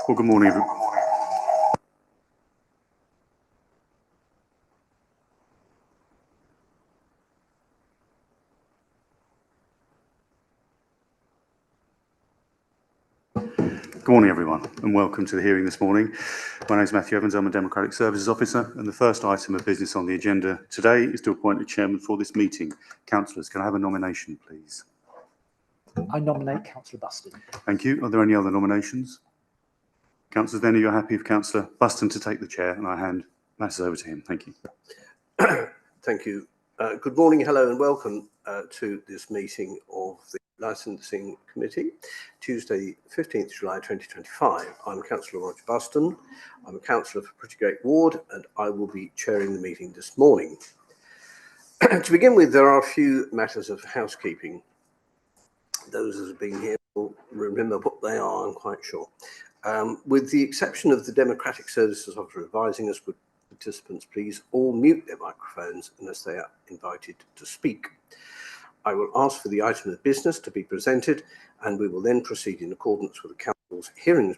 Well, good morning. Good morning, everyone, and welcome to the hearing this morning. My name is Matthew Evans. I'm a Democratic Services Officer, and the first item of business on the agenda today is to appoint a chairman for this meeting. Councillors, can I have a nomination, please? I nominate Councillor Buston. Thank you. Are there any other nominations? Councillors, then, are you happy for Councillor Buston to take the chair? And I hand matters over to him. Thank you. Thank you. Good morning, hello, and welcome to this meeting of the Licensing Committee, Tuesday, 15th July 2025. I'm Councillor Roger Buston. I'm a councillor for Pretty Great Ward, and I will be chairing the meeting this morning. To begin with, there are a few matters of housekeeping. Those that have been here will remember what they are, I'm quite sure. With the exception of the Democratic Services Officer advising us, would participants please all mute their microphones unless they are invited to speak. I will ask for the item of business to be presented, and we will then proceed in accordance with the Council's hearings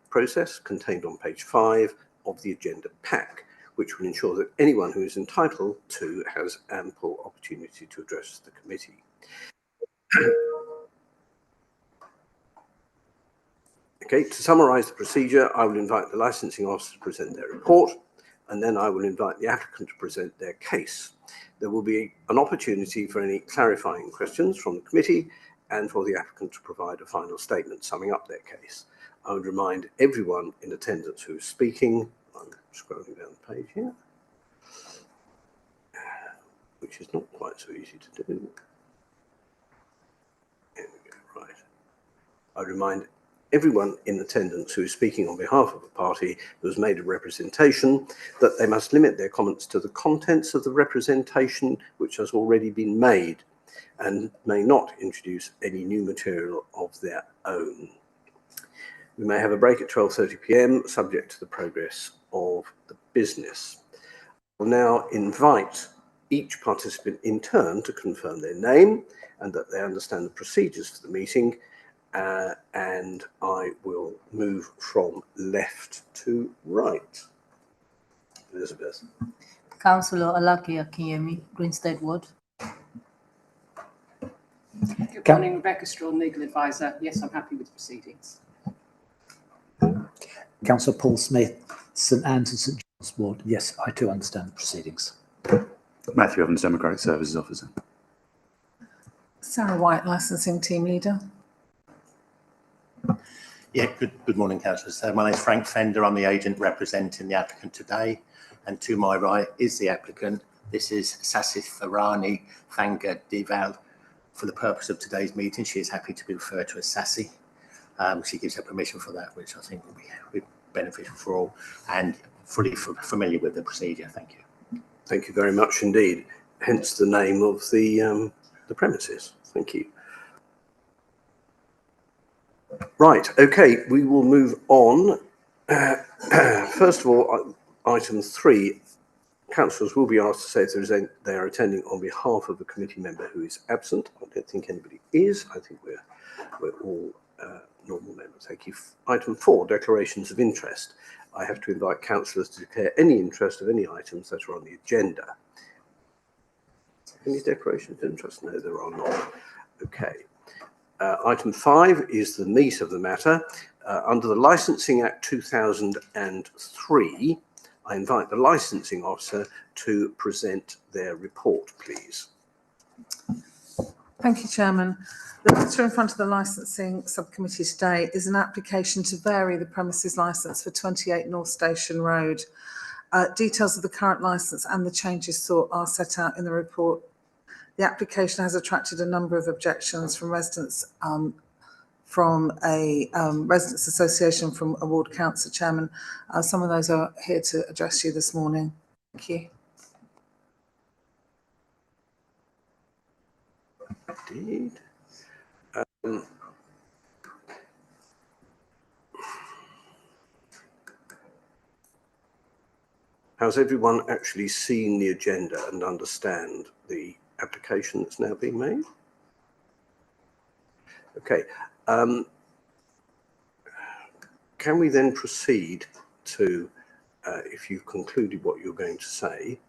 process contained on page 5 of the agenda pack, which will ensure that anyone who is entitled to has ample opportunity to address the committee. Okay, to summarise the procedure, I will invite the licensing officer to present their report, and then I will invite the applicant to present their case. There will be an opportunity for any clarifying questions from the committee and for the applicant to provide a final statement summing up their case. I would remind everyone in attendance who is speaking, I'm scrolling down the page here, which is not quite so easy to do. There we go, right. I remind everyone in attendance who is speaking on behalf of a party who has made a representation that they must limit their comments to the contents of the representation which has already been made and may not introduce any new material of their own. We may have a break at 12:30 p.m. subject to the progress of the business. I will now invite each participant in turn to confirm their name and that they understand the procedures for the meeting. And I will move from left to right. Elizabeth. Councillor Alaki Akinyemi, Greenstead Ward. Good morning, Rebecca Straw, Legal Advisor. Yes, I'm happy with the proceedings. Councillor Paul Smith, St Anne's and St John's Ward. Yes, I too understand the proceedings. Matthew Evans, Democratic Services Officer. Sarah White, Licensing Team Leader. Yeah, good morning, councillors. My name is Frank Fender. I'm the agent representing the applicant today. And to my right is the applicant. This is Sasith Farani Thanga Deval. For the purpose of today's meeting, she is happy to be referred to as Sassy. She gives her permission for that, which I think will be beneficial for all, and fully familiar with the procedure. Thank you. Thank you very much indeed. Hence the name of the premises. Thank you. Right, okay, we will move on. First of all, item 3, councillors will be asked to say if they are attending on behalf of a committee member who is absent. I don't think anybody is. I think we're all normal members. Thank you. Item 4, declarations of interest. I have to invite councillors to declare any interest of any items that are on the agenda. Any declarations of interest? No, there are not. Okay. Item 5 is the meat of the matter. Under the Licensing Act 2003, I invite the licensing officer to present their report, please. Thank you, Chairman. The matter in front of the Licensing Subcommittee today is an application to vary the premises licence for 28 North Station Road. Details of the current licence and the changes sought are set out in the report. The application has attracted a number of objections from residents from a residents association from a ward council, Chairman. Some of those are here to address you this morning. Thank you. Indeed. Has everyone actually seen the agenda and understand the application that's now being made? Okay. Can we then proceed to, if you've concluded what you're going to say,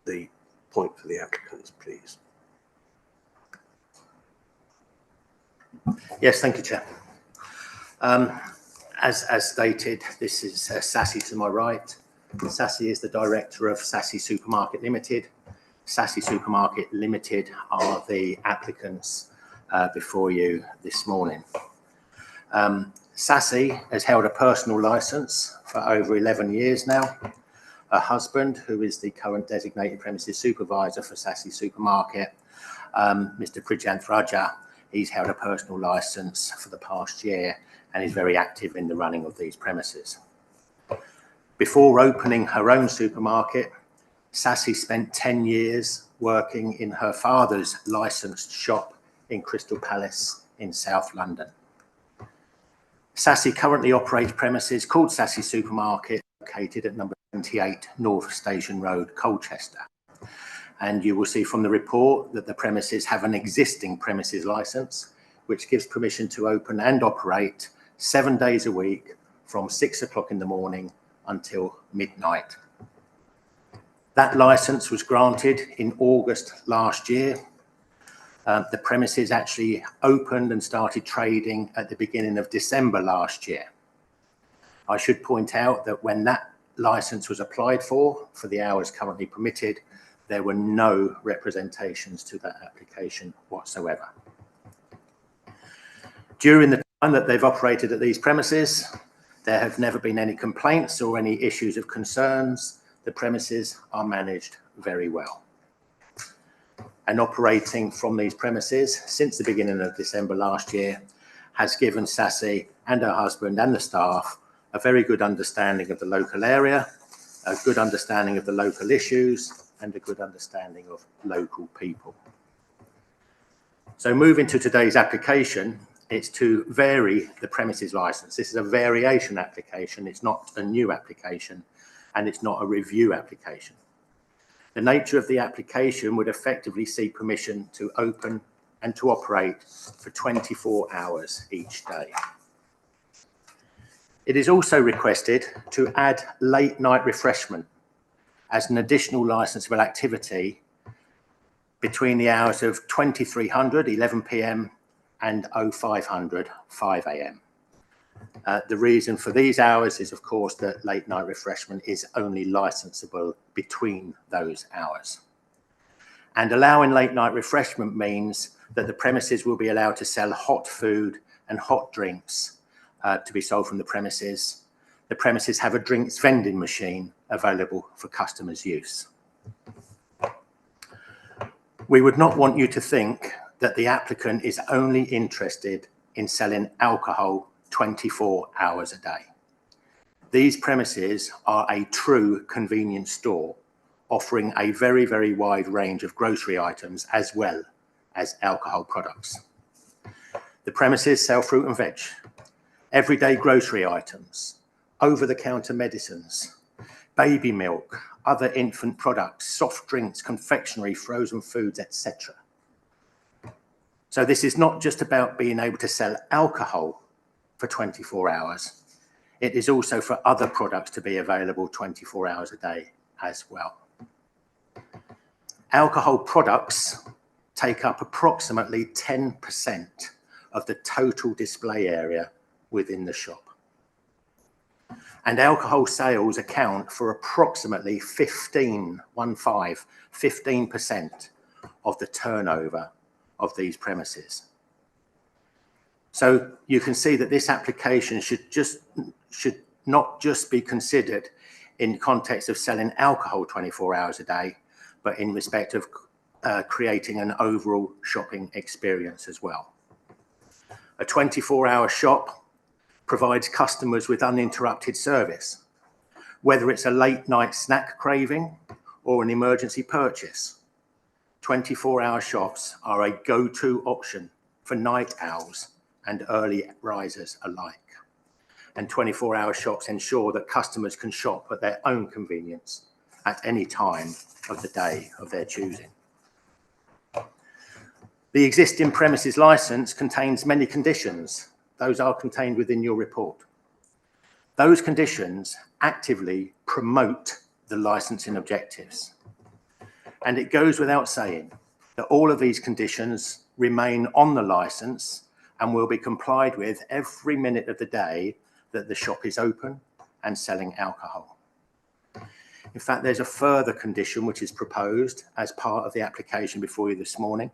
the point for the applicants, please? Yes, thank you, Chair. As stated, this is Sassy to my right. Sassy is the director of Sassy Supermarket Limited. Sassy Supermarket Limited are the applicants before you this morning. Sassy has held a personal licence for over 11 years now. Her husband, who is the current designated premises supervisor for Sassy Supermarket, Mr. Prijanth Raja, he's held a personal licence for the past year and is very active in the running of these premises. Before opening her own supermarket, Sassy spent 10 years working in her father's licensed shop in Crystal Palace in South London. Sassy currently operates premises called Sassy Supermarket, located at number 28 North Station Road, Colchester. And you will see from the report that the premises have an existing premises licence, which gives permission to open and operate 7 days a week from 6 o'clock in the morning until midnight. That licence was granted in August last year. The premises actually opened and started trading at the beginning of December last year. I should point out that when that licence was applied for the hours currently permitted, there were no representations to that application whatsoever. During the time that they've operated at these premises, there have never been any complaints or any issues of concerns. The premises are managed very well. And operating from these premises since the beginning of December last year has given Sassy and her husband and the staff a very good understanding of the local area, a good understanding of the local issues, and a good understanding of local people. So moving to today's application, it's to vary the premises licence. This is a variation application. It's not a new application, and it's not a review application. The nature of the application would effectively seek permission to open and to operate for 24 hours each day. It is also requested to add late night refreshment as an additional licensable activity between the hours of 2300, 11 p.m. and 0500, 5 a.m. The reason for these hours is, of course, that late night refreshment is only licensable between those hours. And allowing late night refreshment means that the premises will be allowed to sell hot food and hot drinks to be sold from the premises. The premises have a drinks vending machine available for customers' use. We would not want you to think that the applicant is only interested in selling alcohol 24 hours a day. These premises are a true convenience store, offering a very, very wide range of grocery items as well as alcohol products. The premises sell fruit and veg, everyday grocery items, over-the-counter medicines, baby milk, other infant products, soft drinks, confectionery, frozen foods, etc. So this is not just about being able to sell alcohol for 24 hours. It is also for other products to be available 24 hours a day as well. Alcohol products take up approximately 10% of the total display area within the shop. And alcohol sales account for approximately 15% of the turnover of these premises. So you can see that this application should not just be considered in context of selling alcohol 24 hours a day, but in respect of creating an overall shopping experience as well. A 24-hour shop provides customers with uninterrupted service, whether it's a late night snack craving or an emergency purchase. 24-hour shops are a go-to option for night owls and early risers alike. And 24-hour shops ensure that customers can shop at their own convenience at any time of the day of their choosing. The existing premises licence contains many conditions. Those are contained within your report. Those conditions actively promote the licensing objectives. And it goes without saying that all of these conditions remain on the licence and will be complied with every minute of the day that the shop is open and selling alcohol. In fact, there's a further condition which is proposed as part of the application before you this morning.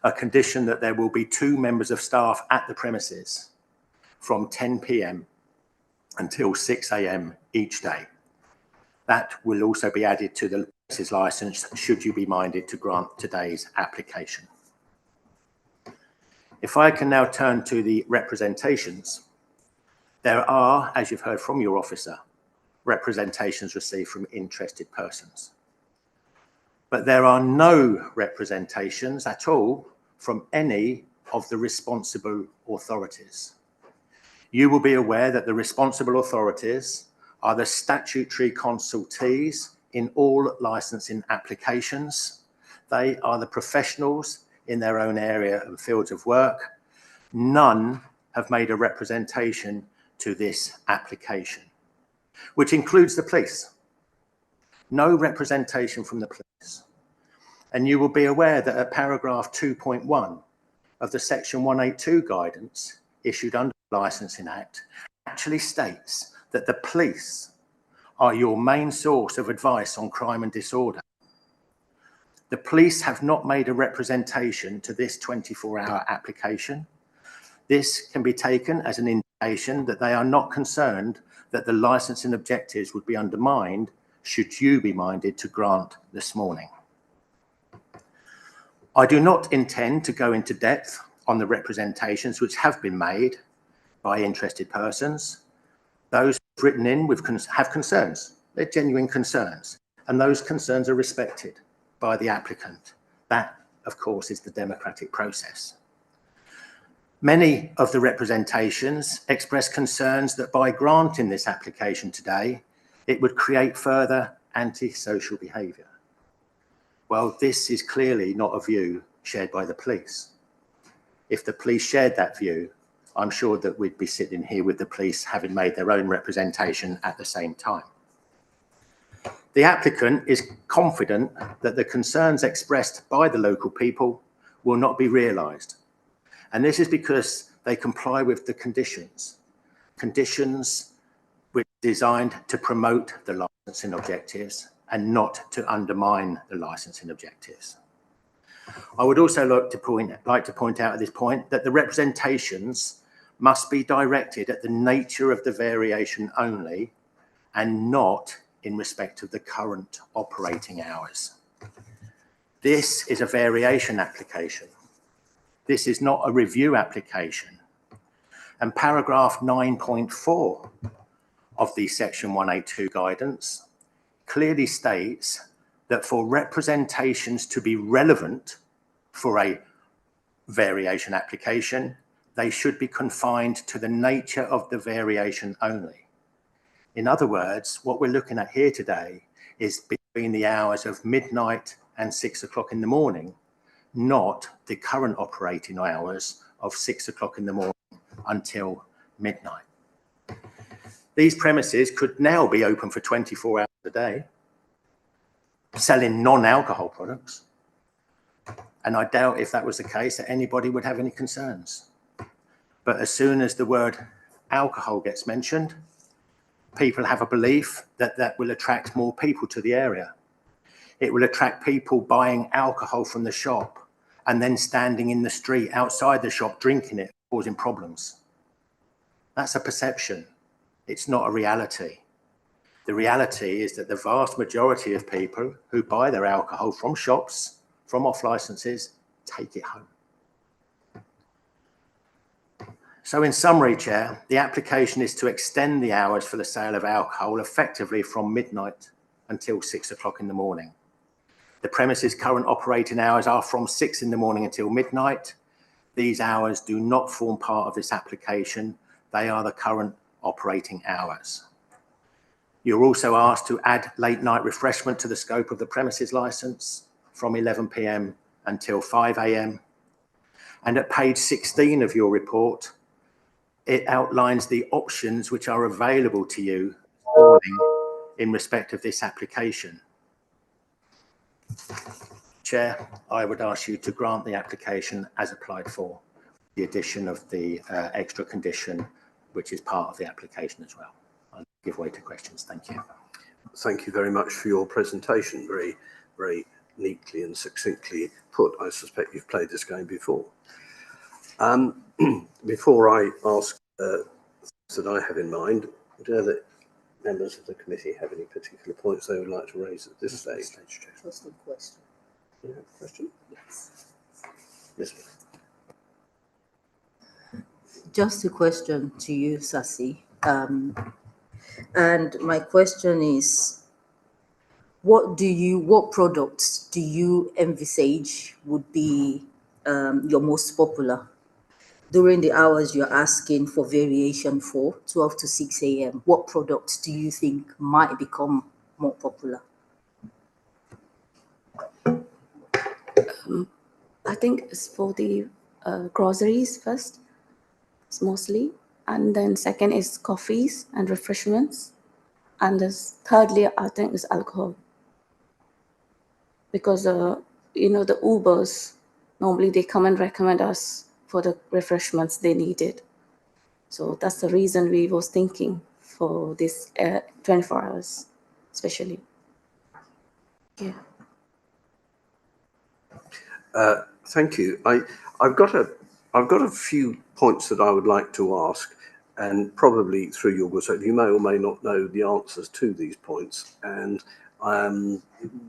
A condition that there will be 2 members of staff at the premises from 10 p.m. until 6 a.m. each day. That will also be added to the premises licence should you be minded to grant today's application. If I can now turn to the representations, there are, as you've heard from your officer, representations received from interested persons. But there are no representations at all from any of the responsible authorities. You will be aware that the responsible authorities are the statutory consultees in all licensing applications. They are the professionals in their own area and fields of work. None have made a representation to this application, which includes the police. No representation from the police. And you will be aware that at paragraph 2.1 of the section 182 guidance issued under the Licensing Act actually states that the police are your main source of advice on crime and disorder. The police have not made a representation to this 24-hour application. This can be taken as an indication that they are not concerned that the licensing objectives would be undermined should you be minded to grant this morning. I do not intend to go into depth on the representations which have been made by interested persons. Those written in have concerns. They're genuine concerns, and those concerns are respected by the applicant. That, of course, is the democratic process. Many of the representations express concerns that by granting this application today, it would create further antisocial behaviour. Well, this is clearly not a view shared by the police. If the police shared that view, I'm sure that we'd be sitting here with the police having made their own representation at the same time. The applicant is confident that the concerns expressed by the local people will not be realised. And this is because they comply with the conditions which are designed to promote the licensing objectives and not to undermine the licensing objectives. I would also like to point out at this point that the representations must be directed at the nature of the variation only and not in respect of the current operating hours. This is a variation application. This is not a review application. And paragraph 9.4 of the section 182 guidance clearly states that for representations to be relevant for a variation application, they should be confined to the nature of the variation only. In other words, what we're looking at here today is between the hours of midnight and 6 o'clock in the morning, not the current operating hours of 6 o'clock in the morning until midnight. These premises could now be open for 24 hours a day, selling non-alcohol products. And I doubt if that was the case that anybody would have any concerns. But as soon as the word alcohol gets mentioned, people have a belief that that will attract more people to the area. It will attract people buying alcohol from the shop and then standing in the street outside the shop drinking it, causing problems. That's a perception. It's not a reality. The reality is that the vast majority of people who buy their alcohol from shops, from off licenses, take it home. So in summary, Chair, the application is to extend the hours for the sale of alcohol effectively from midnight until 6 o'clock in the morning. The premises' current operating hours are from 6 in the morning until midnight. These hours do not form part of this application. They are the current operating hours. You're also asked to add late night refreshment to the scope of the premises licence from 11 p.m. until 5 a.m. And at page 16 of your report, it outlines the options which are available to you this morning in respect of this application. Chair, I would ask you to grant the application as applied for, the addition of the extra condition, which is part of the application as well. I'll give way to questions. Thank you. Thank you very much for your presentation. Very, very neatly and succinctly put. I suspect you've played this game before. Before I ask that I have in mind, do other members of the committee have any particular points they would like to raise at this stage? Just a question. You have a question? Yes. Yes. Just a question to you, Sassy. And my question is, what products do you envisage would be your most popular during the hours you're asking for variation for 12 to 6 a.m.? What products do you think might become more popular? I think it's for the groceries first, it's mostly, and then second is coffees and refreshments, and thirdly I think is alcohol, because the Ubers normally they come and recommend us for the refreshments they needed, so that's the reason we was thinking for this 24 hours especially. Yeah. Thank you. I've got a few points that I would like to ask, and probably through your good self, you may or may not know the answers to these points. And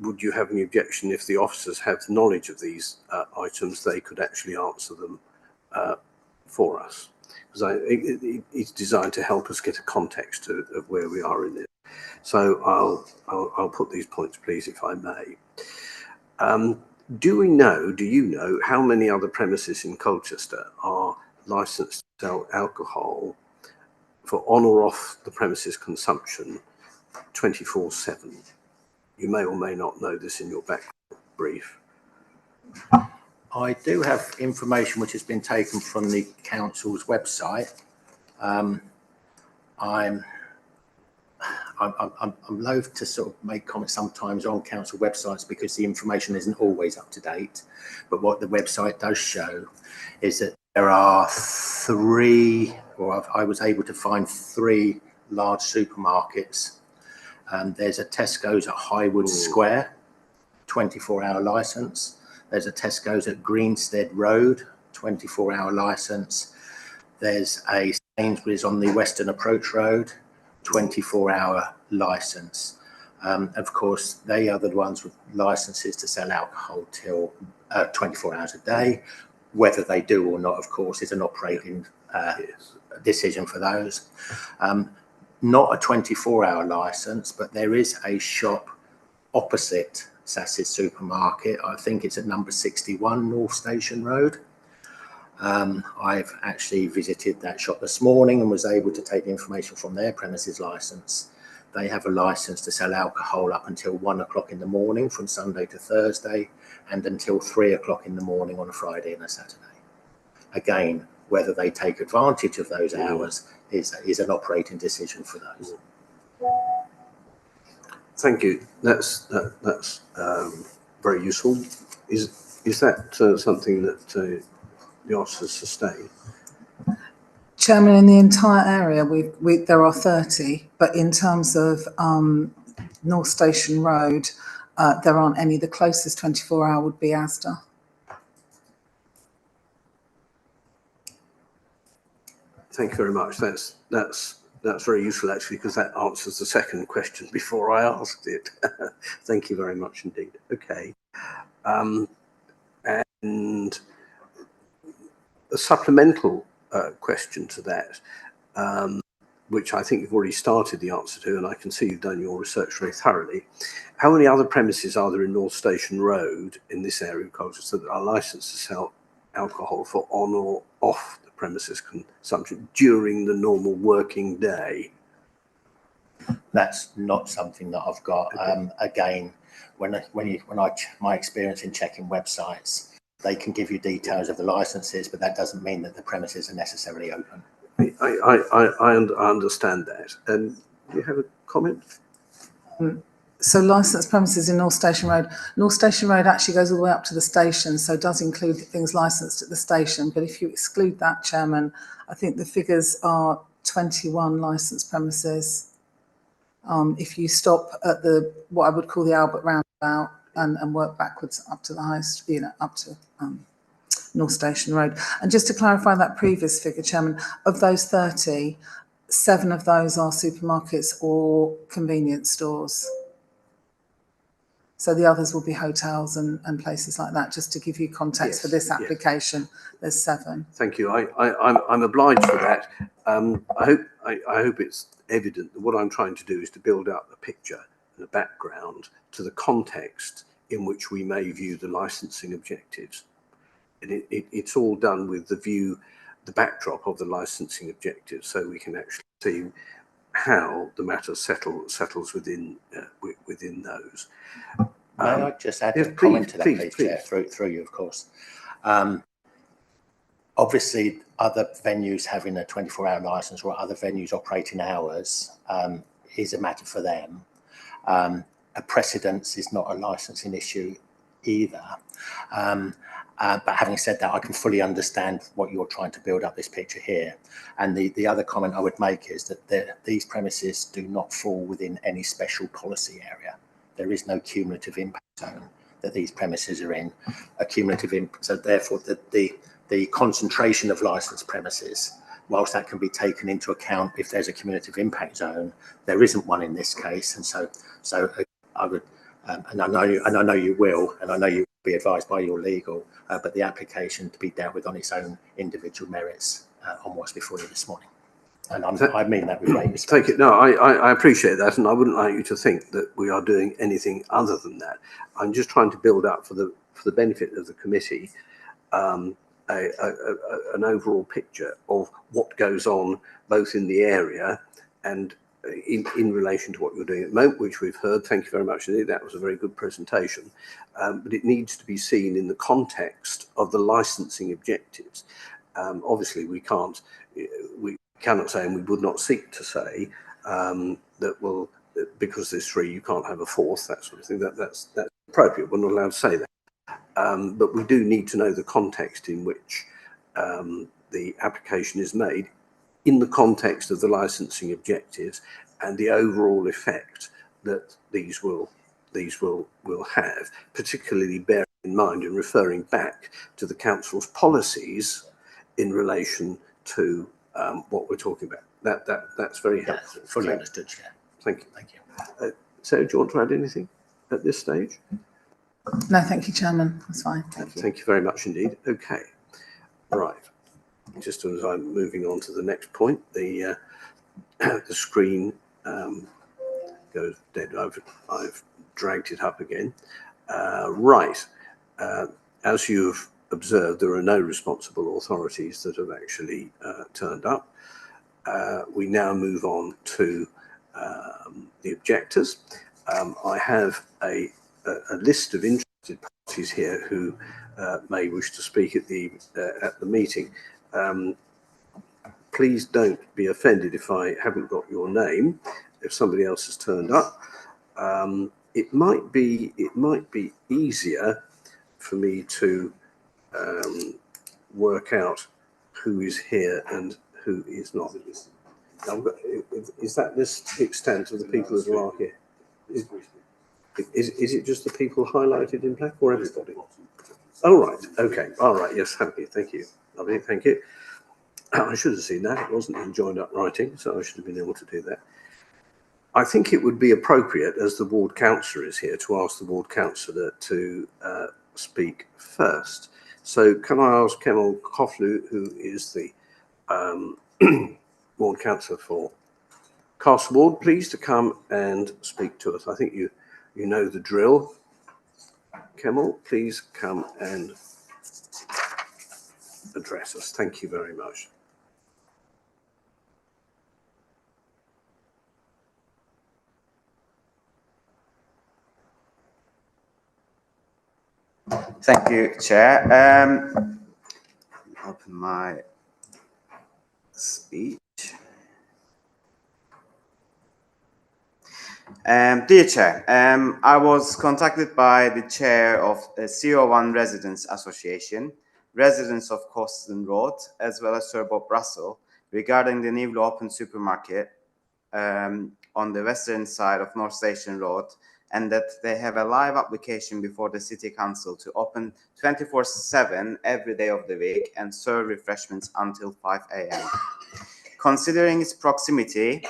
would you have any objection if the officers have knowledge of these items? They could actually answer them for us, because it's designed to help us get a context of where we are in this. So I'll put these points, please, if I may. Do you know how many other premises in Colchester are licensed to sell alcohol for on or off the premises consumption 24/7? You may or may not know this in your background brief. I do have information which has been taken from the council's website. I'm loath to sort of make comments sometimes on council websites because the information isn't always up to date. But what the website does show is that there are I was able to find 3 large supermarkets. There's a Tesco's at Highwood Square, 24-hour license. There's a Tesco's at Greenstead Road, 24-hour license. There's a Sainsbury's on the Western Approach Road, 24-hour license. Of course, they are the ones with licenses to sell alcohol till 24 hours a day. Whether they do or not, of course, is an operating decision for those. Not a 24-hour license, but there is a shop opposite Sass's supermarket. I think it's at number 61 North Station Road. I've actually visited that shop this morning and was able to take the information from their premises license. They have a license to sell alcohol up until 1 o'clock in the morning from Sunday to Thursday, and until 3 o'clock in the morning on a Friday and a Saturday. Again, whether they take advantage of those hours is an operating decision for those. Thank you. That's very useful. Is that something that the officers sustain? Chairman, in the entire area, there are 30, but in terms of North Station Road, there aren't any. The closest 24-hour would be Asda. Thank you very much. That's very useful, actually, because that answers the second question before I asked it. Thank you very much indeed. Okay. And a supplemental question to that, which I think you've already started the answer to, and I can see you've done your research very thoroughly. How many other premises are there in North Station Road in this area of Colchester that are licensed to sell alcohol for on or off the premises consumption during the normal working day? That's not something that I've got. Okay. Again, my experience in checking websites, they can give you details of the licenses, but that doesn't mean that the premises are necessarily open. I understand that. Do you have a comment? So licensed premises in North Station Road. North Station Road actually goes all the way up to the station, so does include things licensed at the station. But if you exclude that, Chairman, I think the figures are 21 licensed premises. If you stop at what I would call the Albert roundabout and work backwards up to the highest, up to North Station Road. And just to clarify that previous figure, Chairman, of those 30, 7 of those are supermarkets or convenience stores. So the others will be hotels and places like that, just to give you context for this application. There's 7. Thank you. I'm obliged for that. I hope it's evident that what I'm trying to do is to build up a picture and a background to the context in which we may view the licensing objectives. And it's all done with the backdrop of the licensing objectives, so we can actually see how the matter settles within those. May I just add yes, a comment to that, please, Chair, through you, of course. Obviously, other venues having a 24-hour licence or other venues operating hours is a matter for them. A precedence is not a licensing issue either. But having said that, I can fully understand what you're trying to build up this picture here. And the other comment I would make is that these premises do not fall within any special policy area. There is no cumulative impact zone that these premises are in. A cumulative impact, so therefore the concentration of licensed premises, whilst that can be taken into account if there's a cumulative impact zone, there isn't one in this case. And so I would, and I know you will, and I know you will be advised by your legal, but the application to be dealt with on its own individual merits on what's before you this morning. And I mean that with great respect. Take it. No, I appreciate that, and I wouldn't like you to think that we are doing anything other than that. I'm just trying to build up for the benefit of the committee an overall picture of what goes on both in the area and in relation to what you're doing at the moment, which we've heard. Thank you very much indeed. That was a very good presentation. But it needs to be seen in the context of the licensing objectives. Obviously, we cannot say, and we would not seek to say, that because there's 3, you can't have a 4th, that sort of thing. That's appropriate. We're not allowed to say that. But we do need to know the context in which the application is made, in the context of the licensing objectives and the overall effect that these will have, particularly bearing in mind and referring back to the council's policies in relation to what we're talking about. That's very helpful. Fully understood, Chair. Thank you. Thank you. Sarah, do you want to add anything at this stage? No, thank you, Chairman. That's fine. Thank you very much indeed. Okay, right. Just as I'm moving on to the next point, the screen goes dead. I've dragged it up again. Right. As you've observed, there are no responsible authorities that have actually turned up. We now move on to the objectors. I have a list of interested parties here who may wish to speak at the meeting. Please don't be offended if I haven't got your name. If somebody else has turned up, it might be easier for me to work out who is here and who is not. Is that this extent of the people that are here? Is it just the people highlighted in black or everybody? Oh, right. Okay. All right. Yes. Happy. Thank you. Lovely. Thank you. I should have seen that. It wasn't in joined up writing, so I should have been able to do that. I think it would be appropriate, as the ward councillor is here, to ask the ward councillor to speak first. So can I ask Kemal Koflu, who is the ward councillor for Castle Ward, please to come and speak to us. I think you know the drill. Kemal, please come and address us. Thank you very much. Thank you, Chair. Open my speech. Dear Chair, I was contacted by the chair of the CO1 Residents Association, residents of Coston Road, as well as Sir Bob Russell, regarding the newly opened supermarket on the western side of North Station Road, and that they have a live application before the City Council to open 24/7 every day of the week and serve refreshments until 5 a.m. Considering its proximity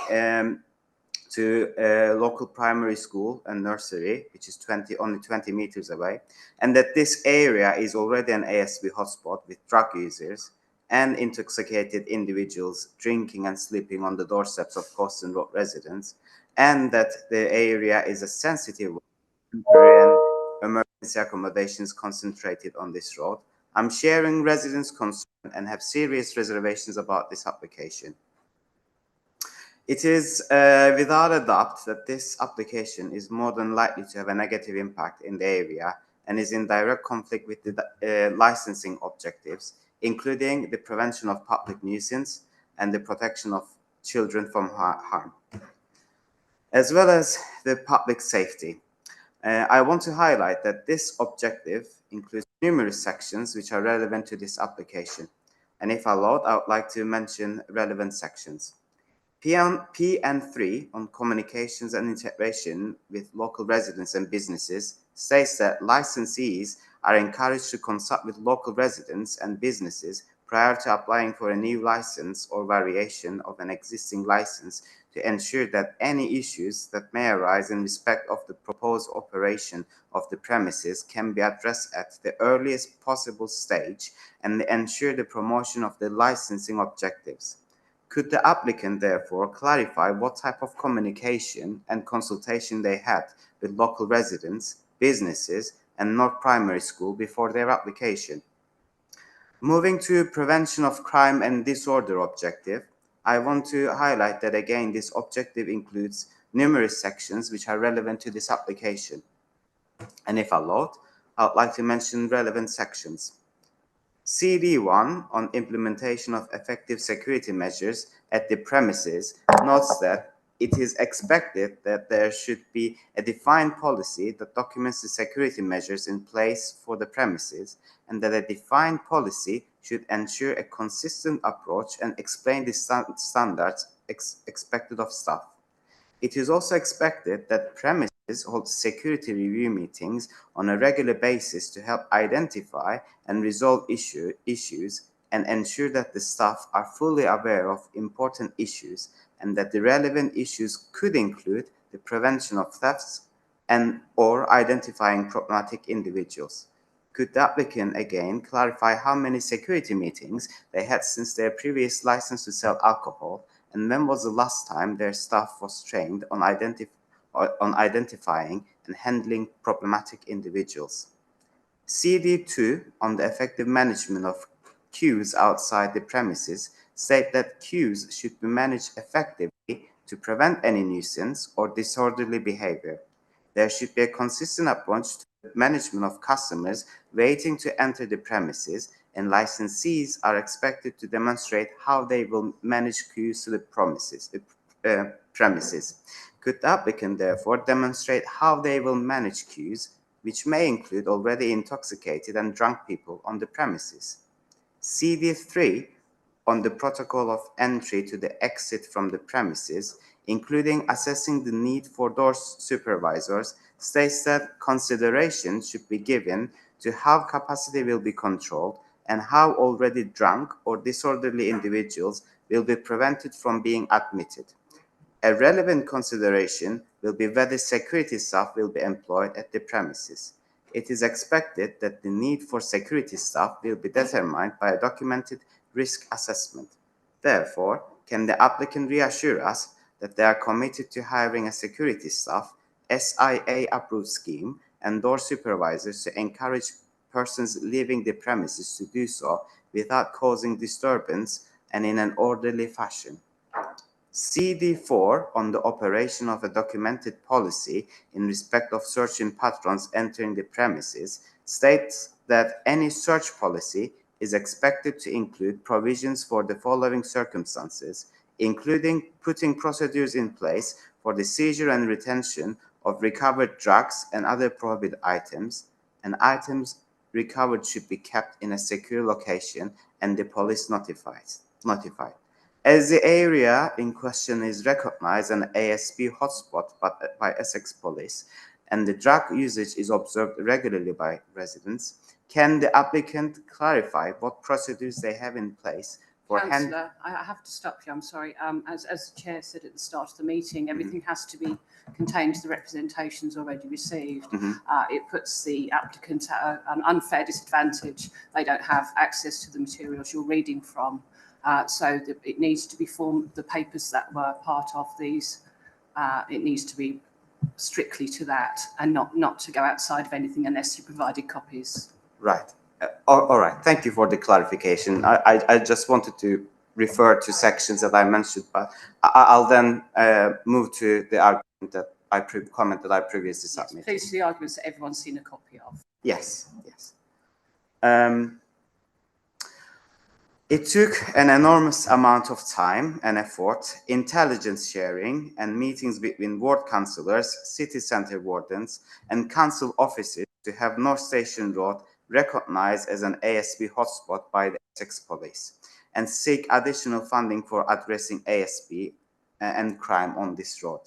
to a local primary school and nursery, which is only 20 meters away, and that this area is already an ASB hotspot with drug users and intoxicated individuals drinking and sleeping on the doorsteps of Coston Road residents, and that the area is a sensitive and emergency accommodations concentrated on this road. I'm sharing residents' concern and have serious reservations about this application. It is without a doubt that this application is more than likely to have a negative impact in the area and is in direct conflict with the licensing objectives, including the prevention of public nuisance and the protection of children from harm, as well as the public safety. I want to highlight that this objective includes numerous sections which are relevant to this application. And if allowed, I would like to mention relevant sections. PN3 on communications and integration with local residents and businesses states that licensees are encouraged to consult with local residents and businesses prior to applying for a new license or variation of an existing license to ensure that any issues that may arise in respect of the proposed operation of the premises can be addressed at the earliest possible stage and ensure the promotion of the licensing objectives. Could the applicant therefore clarify what type of communication and consultation they had with local residents, businesses, and North Primary School before their application? Moving to prevention of crime and disorder objective, I want to highlight that again, this objective includes numerous sections which are relevant to this application. And if allowed, I would like to mention relevant sections. CD1 on implementation of effective security measures at the premises notes that it is expected that there should be a defined policy that documents the security measures in place for the premises, and that a defined policy should ensure a consistent approach and explain the standards expected of staff. It is also expected that premises hold security review meetings on a regular basis to help identify and resolve issues and ensure that the staff are fully aware of important issues, and that the relevant issues could include the prevention of thefts and or identifying problematic individuals. Could the applicant again clarify how many security meetings they had since their previous license to sell alcohol, and when was the last time their staff was trained on identifying and handling problematic individuals? CD2 on the effective management of queues outside the premises state that queues should be managed effectively to prevent any nuisance or disorderly behavior. There should be a consistent approach to the management of customers waiting to enter the premises, and licensees are expected to demonstrate how they will manage queues to the premises. Could the applicant therefore demonstrate how they will manage queues, which may include already intoxicated and drunk people on the premises? CD3 on the protocol of entry to the exit from the premises, including assessing the need for door supervisors, states that consideration should be given to how capacity will be controlled and how already drunk or disorderly individuals will be prevented from being admitted. A relevant consideration will be whether security staff will be employed at the premises. It is expected that the need for security staff will be determined by a documented risk assessment. Therefore, can the applicant reassure us that they are committed to hiring a security staff, SIA-approved scheme, and door supervisors to encourage persons leaving the premises to do so without causing disturbance and in an orderly fashion? CD4 on the operation of a documented policy in respect of searching patrons entering the premises states that any search policy is expected to include provisions for the following circumstances, including putting procedures in place for the seizure and retention of recovered drugs and other prohibited items, and items recovered should be kept in a secure location and the police notified. As the area in question is recognized an ASP hotspot by Essex Police, and the drug usage is observed regularly by residents, can the applicant clarify what procedures they have in place for Councillor, I have to stop you, I'm sorry. As the Chair said at the start of the meeting, everything has to be contained to the representations already received. It puts the applicant at an unfair disadvantage. They don't have access to the materials you're reading from. So it needs to be the papers that were part of these, it needs to be strictly to that and not to go outside of anything unless you provided copies. Right. All right. Thank you for the clarification. I just wanted to refer to sections that I mentioned, but I'll then move to the argument that comment that I previously submitted. Please, to the arguments that everyone's seen a copy of. Yes. It took an enormous amount of time and effort, intelligence sharing, and meetings between ward councillors, city centre wardens, and council officers to have North Station Road recognised as an ASP hotspot by the Essex Police, and seek additional funding for addressing ASP and crime on this road.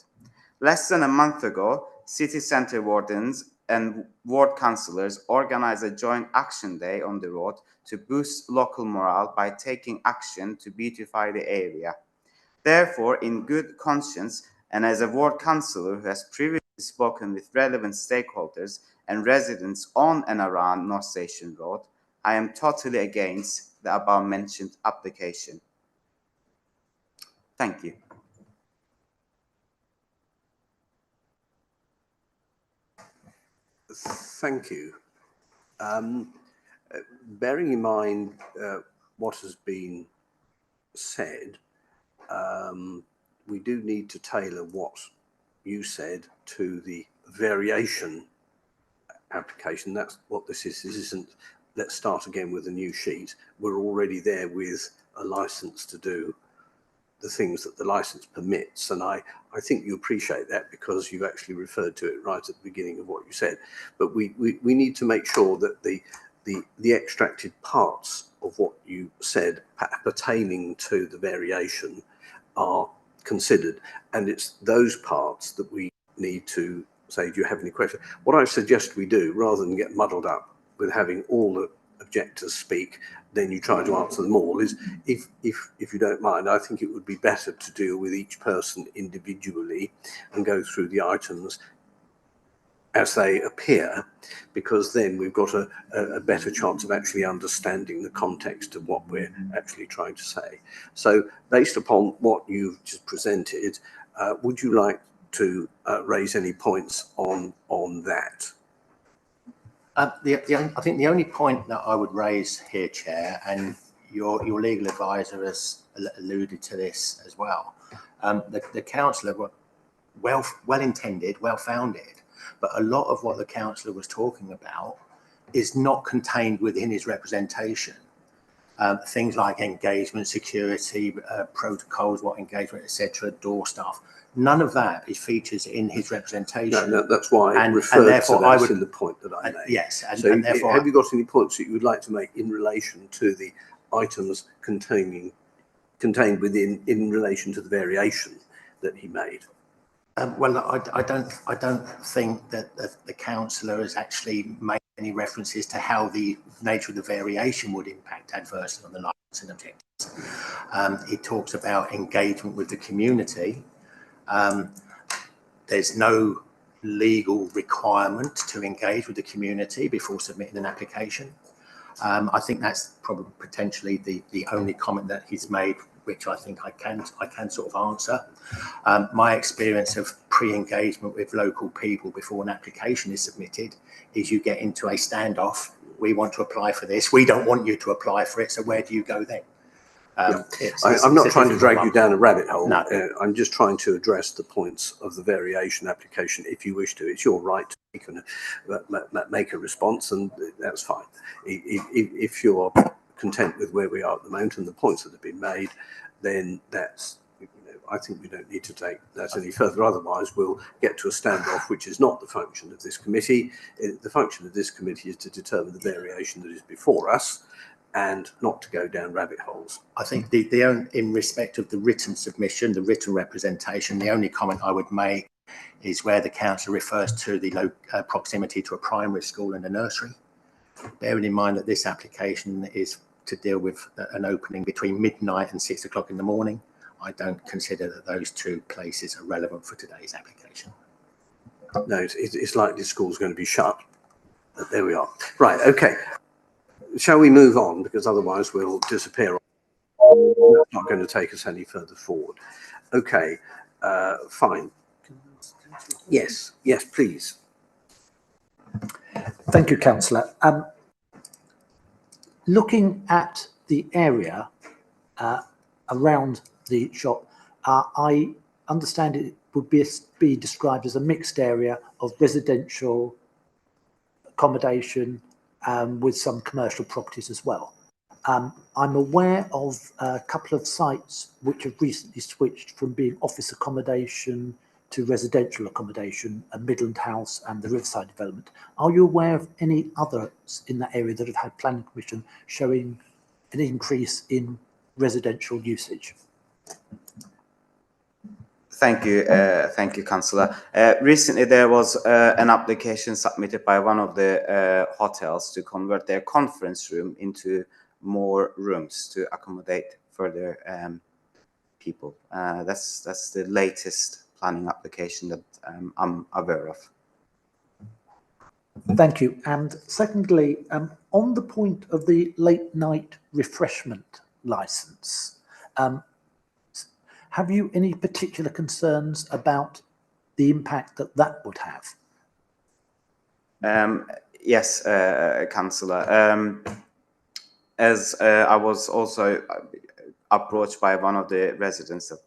Less than a month ago, city centre wardens and ward councillors organised a joint action day on the road to boost local morale by taking action to beautify the area. Therefore, in good conscience, and as a ward councillor who has previously spoken with relevant stakeholders and residents on and around North Station Road, I am totally against the above mentioned application. Thank you. Thank you. Bearing in mind what has been said, we do need to tailor what you said to the variation application. That's what this is. This isn't, let's start again with a new sheet. We're already there with a license to do the things that the license permits. And I think you appreciate that because you've actually referred to it right at the beginning of what you said. But we need to make sure that the extracted parts of what you said pertaining to the variation are considered. And it's those parts that we need to say, do you have any questions? What I suggest we do, rather than get muddled up with having all the objectors speak, then you try to answer them all, is if you don't mind, I think it would be better to deal with each person individually and go through the items as they appear, because then we've got a better chance of actually understanding the context of what we're actually trying to say. So based upon what you've just presented, would you like to raise any points on that? I think the only point that I would raise here, Chair, and your legal advisor has alluded to this as well. The councillor were well intended, well founded, but a lot of what the councillor was talking about is not contained within his representation. Things like engagement, security, protocols, what engagement, etc., door staff. None of that is features in his representation. No, that's why I referred to that in the point that I made. Yes, and therefore, have you got any points that you would like to make in relation to the items contained within, in relation to the variation that he made? Well, I don't think that the councillor has actually made any references to how the nature of the variation would impact adversely on the licensing objectives. It talks about engagement with the community. There's no legal requirement to engage with the community before submitting an application. I think that's probably potentially the only comment that he's made, which I think I can sort of answer. My experience of pre-engagement with local people before an application is submitted is you get into a standoff. We want to apply for this. We don't want you to apply for it. So where do you go then? I'm not trying to drag you down a rabbit hole. No. I'm just trying to address the points of the variation application. If you wish to, it's your right to make a response, and that's fine. If you're content with where we are at the moment and the points that have been made, then that's, I think we don't need to take that any further. Otherwise, we'll get to a standoff, which is not the function of this committee. The function of this committee is to determine the variation that is before us and not to go down rabbit holes. I think the only, in respect of the written submission, the written representation, the only comment I would make is where the council refers to the proximity to a primary school and a nursery. Bearing in mind that this application is to deal with an opening between midnight and 6 o'clock in the morning, I don't consider that those two places are relevant for today's application. No, it's likely the school's going to be shut. But there we are. Right, okay. Shall we move on? Because otherwise we'll disappear. It's not going to take us any further forward. Okay, fine. Yes, please. Thank you, Councillor. Looking at the area around the shop, I understand it would be described as a mixed area of residential accommodation with some commercial properties as well. I'm aware of a couple of sites which have recently switched from being office accommodation to residential accommodation, a Midland House and the Riverside development. Are you aware of any others in that area that have had planning permission showing an increase in residential usage? Thank you, Councillor. Recently, there was an application submitted by one of the hotels to convert their conference room into more rooms to accommodate further people. That's the latest planning application that I'm aware of. Thank you. And secondly, on the point of the late night refreshment licence, have you any particular concerns about the impact that would have? Yes, Councillor. As I was also approached by one of the residents that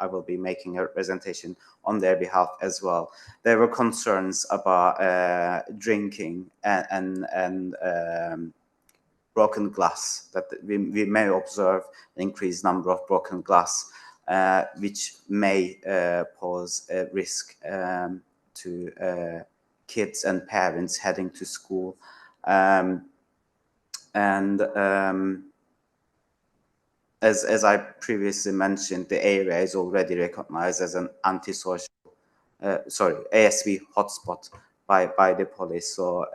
I will be making a representation on their behalf as well. There were concerns about drinking and broken glass, that we may observe an increased number of broken glass, which may pose a risk to kids and parents heading to school. As I previously mentioned, the area is already recognized as an antisocial, ASB hotspot by the police. So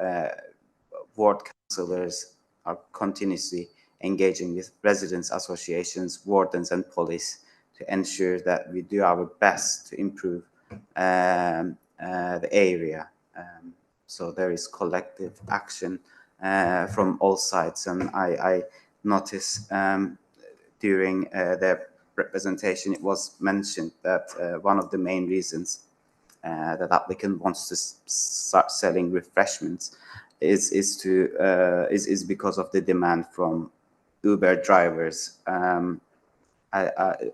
ward councillors are continuously engaging with residents associations, wardens and police to ensure that we do our best to improve the area. So there is collective action from all sides, and I noticed during their representation, it was mentioned that one of the main reasons that applicant wants to start selling refreshments is because of the demand from Uber drivers,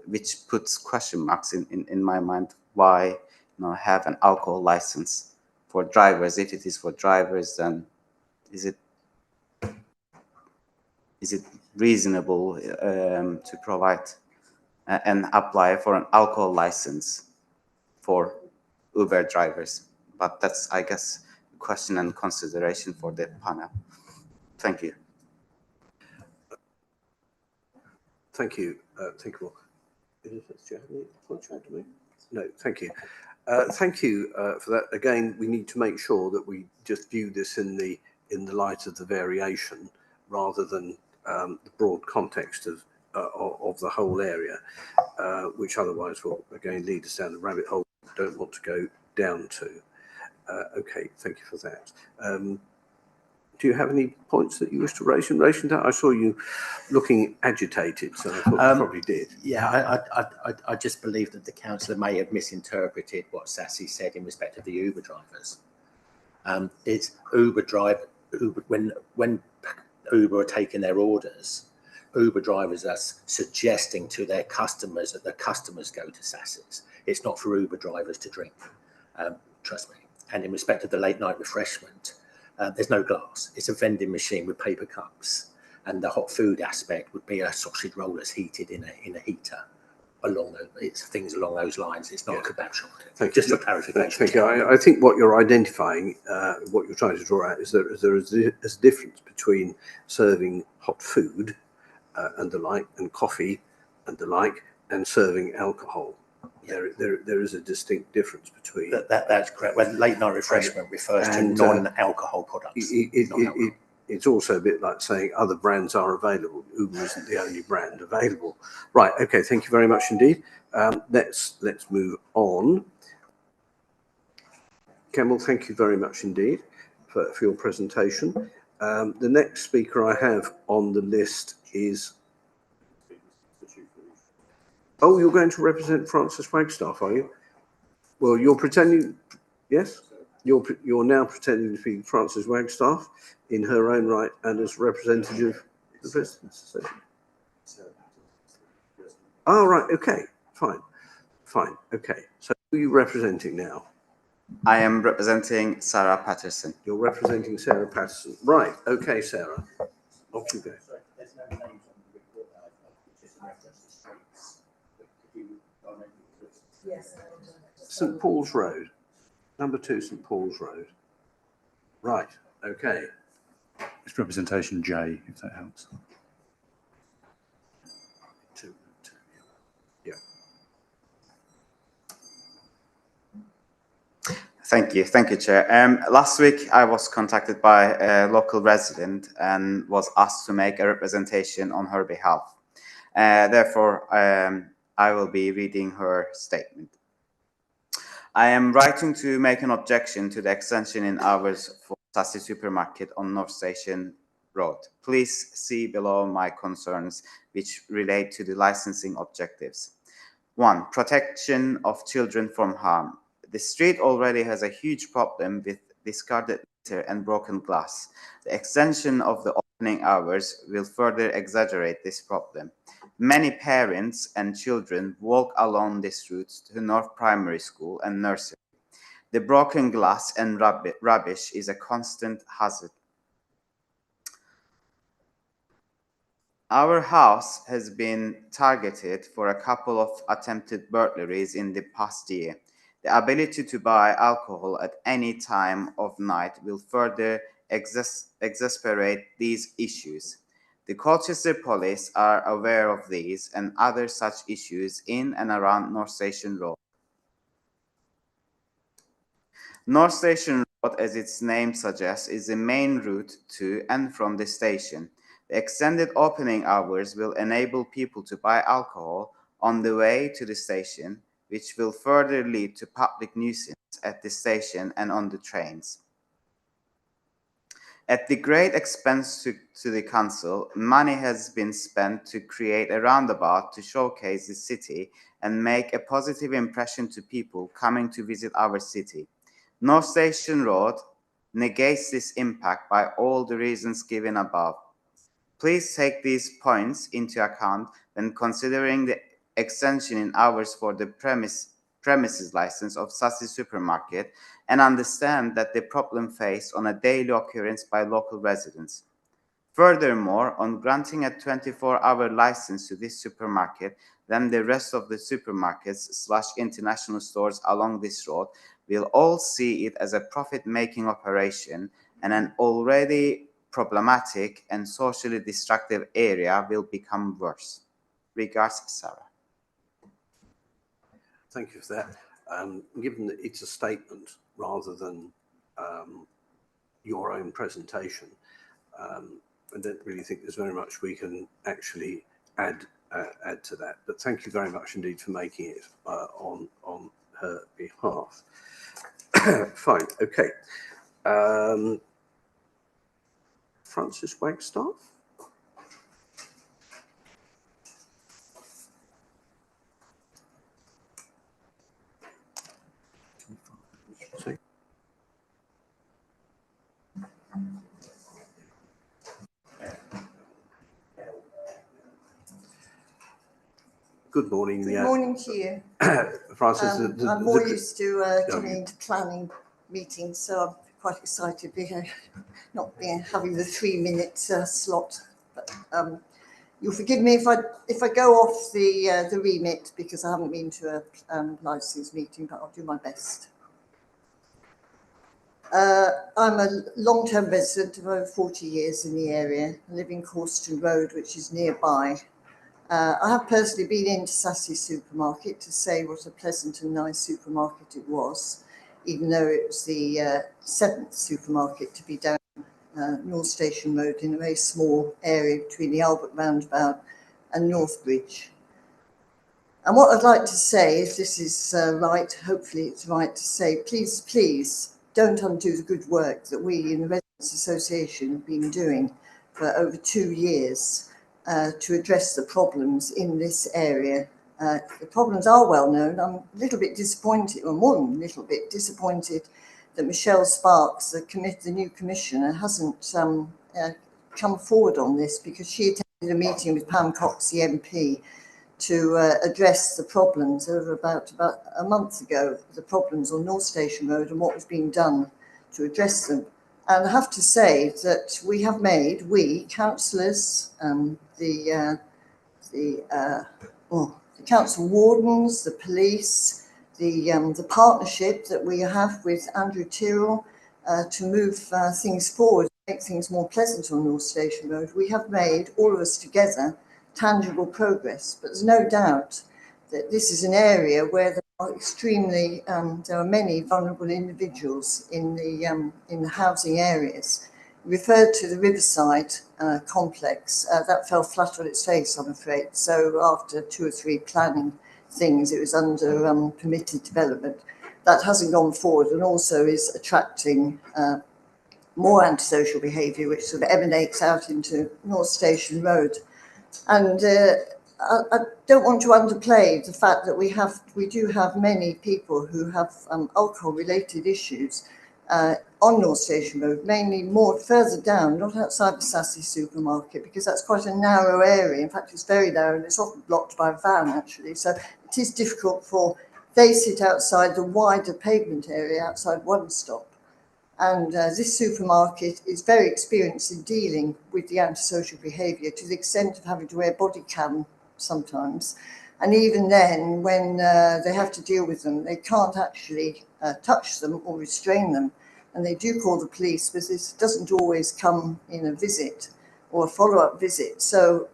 which puts question marks in my mind. Why have an alcohol license for drivers? If it is for drivers, then is it reasonable to provide and apply for an alcohol license for Uber drivers? But that's, I guess, a question and consideration for the panel. Thank you. Thank you. Thank you all. Do you have any points to add to me? No, thank you. Thank you for that. Again, we need to make sure that we just view this in the light of the variation rather than the broad context of the whole area, which otherwise will again lead us down the rabbit hole we don't want to go down to. Okay, thank you for that. Do you have any points that you wish to raise in relation to that? I saw you looking agitated, so I thought you probably did. Yeah, I just believe that the councillor may have misinterpreted what Sassy said in respect of the Uber drivers. It's Uber when Uber are taking their orders, Uber drivers are suggesting to their customers that the customers go to Sassy's. It's not for Uber drivers to drink, trust me. And in respect of the late night refreshment, there's no glass. It's a vending machine with paper cups. And the hot food aspect would be a sausage roll that's heated in a heater. It's things along those lines. It's not a kebab shop. Thank Just you. for clarification. Thank you. I think what you're identifying, what you're trying to draw out is that there is a difference between serving hot food and the like, and coffee and the like, and serving alcohol. There is a distinct difference between. That's correct. When late night refreshment refers to non-alcohol products. It's also a bit like saying other brands are available. Uber isn't the only brand available. Right. Okay. Thank you very much indeed. Let's move on. Kemal, thank you very much indeed for your presentation. The next speaker I have on the list is. Oh, you're going to represent Frances Wagstaff, are you? Well, you're pretending. Yes. You're now pretending to be Frances Wagstaff in her own right and as representative of the President's Association. Oh, right. Okay. Fine. Okay. So who are you representing now? I am representing Sarah Patterson. You're representing Sarah Patterson. Right. Okay, Sarah. Off you go. Yes. St Paul's Road. Number 2, St Paul's Road. Right. Okay. It's representation J, if that helps. Two. Yeah. Thank you, Chair. Last week, I was contacted by a local resident and was asked to make a representation on her behalf. Therefore, I will be reading her statement. I am writing to make an objection to the extension in hours for Sassy Supermarket on North Station Road. Please see below my concerns, which relate to the licensing objectives. 1. Protection of children from harm. The street already has a huge problem with discarded litter and broken glass. The extension of the opening hours will further exaggerate this problem. Many parents and children walk along this route to North Primary School and nursery. The broken glass and rubbish is a constant hazard. Our house has been targeted for a couple of attempted burglaries in the past year. The ability to buy alcohol at any time of night will further exasperate these issues. The Colchester Police are aware of these and other such issues in and around North Station Road. North Station Road, as its name suggests, is the main route to and from the station. The extended opening hours will enable people to buy alcohol on the way to the station, which will further lead to public nuisance at the station and on the trains. At the great expense to the council, money has been spent to create a roundabout to showcase the city and make a positive impression to people coming to visit our city. North Station Road negates this impact by all the reasons given above. Please take these points into account when considering the extension in hours for the premises license of Sassy Supermarket and understand that the problem faced on a daily occurrence by local residents. Furthermore, on granting a 24-hour license to this supermarket, then the rest of the supermarkets/international stores along this road will all see it as a profit-making operation, and an already problematic and socially destructive area will become worse. Regards, Sarah. Thank you for that. Given that it's a statement rather than your own presentation, I don't really think there's very much we can actually add to that. But thank you very much indeed for making it on her behalf. Fine. Okay. Frances Wagstaff. Good morning. Good morning to you. Frances, I'm more used to coming into planning meetings, so I'm quite excited to be here, not being having the 3-minute slot. But You'll forgive me if I go off the remit, because I haven't been to a licensing meeting, but I'll do my best. I'm a long-term resident of over 40 years in the area. I live in Corston Road, which is nearby. I have personally been into Sassy Supermarket to say what a pleasant and nice supermarket it was, even though it was the 7th supermarket to be down North Station Road in a very small area between the Albert Roundabout and North Bridge. And what I'd like to say, if this is right, hopefully it's right to say, please don't undo the good work that we in the Residents Association have been doing for over 2 years to address the problems in this area. The problems are well known. I'm a little bit disappointed, or more than a little bit disappointed, that Michelle Sparks, the new commissioner, hasn't come forward on this, because she attended a meeting with Pam Cox, the MP, to address the problems over about a month ago, the problems on North Station Road and what was being done to address them. And I have to say that we councillors, the council wardens, the police, the partnership that we have with Andrew Tyrrell to move things forward, make things more pleasant on North Station Road. We have made, all of us together, tangible progress, but there's no doubt that this is an area where there are many vulnerable individuals in the housing areas. Referred to the Riverside complex, that fell flat on its face, I'm afraid. So after 2 or 3 planning things, it was under permitted development. That hasn't gone forward, and also is attracting more antisocial behaviour, which sort of emanates out into North Station Road. And I don't want to underplay the fact that we do have many people who have alcohol-related issues on North Station Road, mainly more further down, not outside the Sassy Supermarket, because that's quite a narrow area. In fact, it's very narrow, and it's often blocked by a van, actually. So it is difficult they sit outside the wider pavement area outside One Stop. And this supermarket is very experienced in dealing with the antisocial behaviour, to the extent of having to wear body cam sometimes. And even then, when they have to deal with them, they can't actually touch them or restrain them. And they do call the police, but this doesn't always come in a visit or a follow-up visit. So,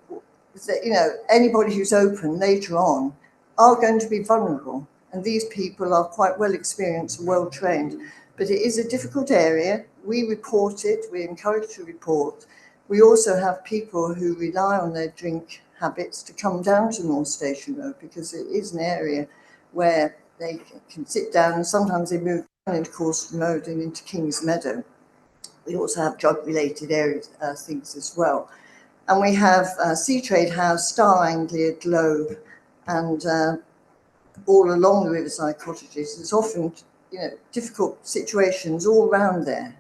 anybody who's open later on are going to be vulnerable. And these people are quite well experienced and well trained. But it is a difficult area. We report it, we're encouraged to report. We also have people who rely on their drink habits to come down to North Station Road, because it is an area where they can sit down, and sometimes they move down into Corston Road and into Kings Meadow. We also have drug-related areas, things as well. And we have Sea Trade House, Star Anglia, Globe, and all along the Riverside Cottages. There's often difficult situations all around there.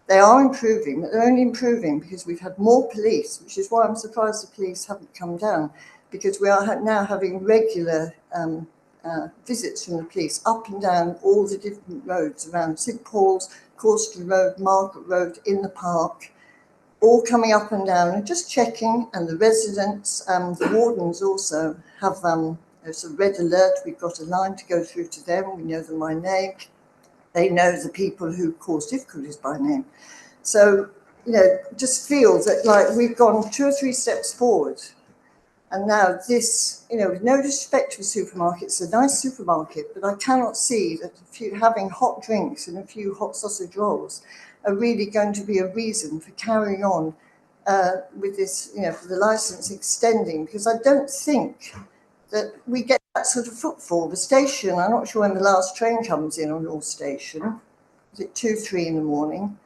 They are improving, but they're only improving because we've had more police, which is why I'm surprised the police haven't come down, because we are now having regular visits from the police up and down all the different roads around St Paul's, Corston Road, Margaret Road, in the park, all coming up and down and just checking. And the residents, the wardens also have there's a red alert. We've got a line to go through to them. We know them by name. They know the people who cause difficulties by name. So, just feel that we've gone 2 or 3 steps forward. And now this, with no disrespect to the supermarket, it's a nice supermarket, but I cannot see that having hot drinks and a few hot sausage rolls are really going to be a reason for carrying on with this, for the licence extending, because I don't think that we get that sort of footfall. The station, I'm not sure when the last train comes in on North Station. Is it 2, 3 in the morning?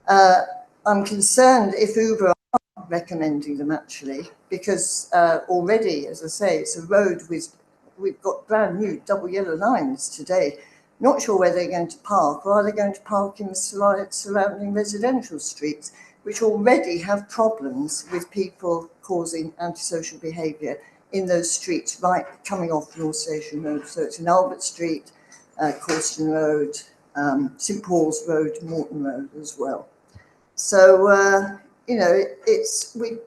I'm concerned if Uber are recommending them, actually, because already, as I say, it's a road we've got brand new double yellow lines today. Not sure where they're going to park, or are they going to park in the surrounding residential streets, which already have problems with people causing antisocial behaviour in those streets right coming off North Station Road. So it's in Albert Street, Corston Road, St Paul's Road, Morton Road as well. So you know,